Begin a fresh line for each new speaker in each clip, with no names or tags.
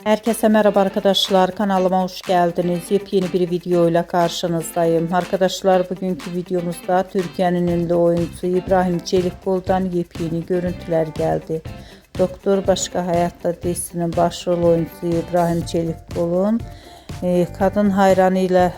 Herkese merhaba arkadaşlar, kanalıma hoş geldiniz. Yepyeni bir video ile karşınızdayım. Arkadaşlar, bugünkü videomuzda Türkiye'nin ünlü oyuncusu İbrahim Çelikkol'dan yepyeni görüntüler geldi. Doktor Başka Hayatta dizisinin başrol oyuncusu İbrahim Çelikkol'un kadın hayranıyla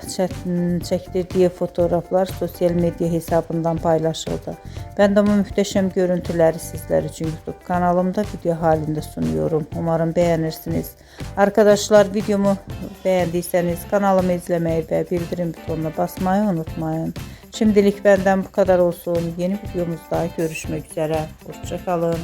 çektirdiği fotoğraflar sosyal medya hesabından paylaşıldı. Ben de bu muhteşem görüntüleri sizler için YouTube kanalımda video halinde sunuyorum. Umarım beğenirsiniz. Arkadaşlar, videomu beğendiyseniz kanalımı izlemeyi ve bildirim butonuna basmayı unutmayın. Şimdilik benden bu kadar olsun. Yeni videomuzda görüşmek üzere. Hoşça kalın.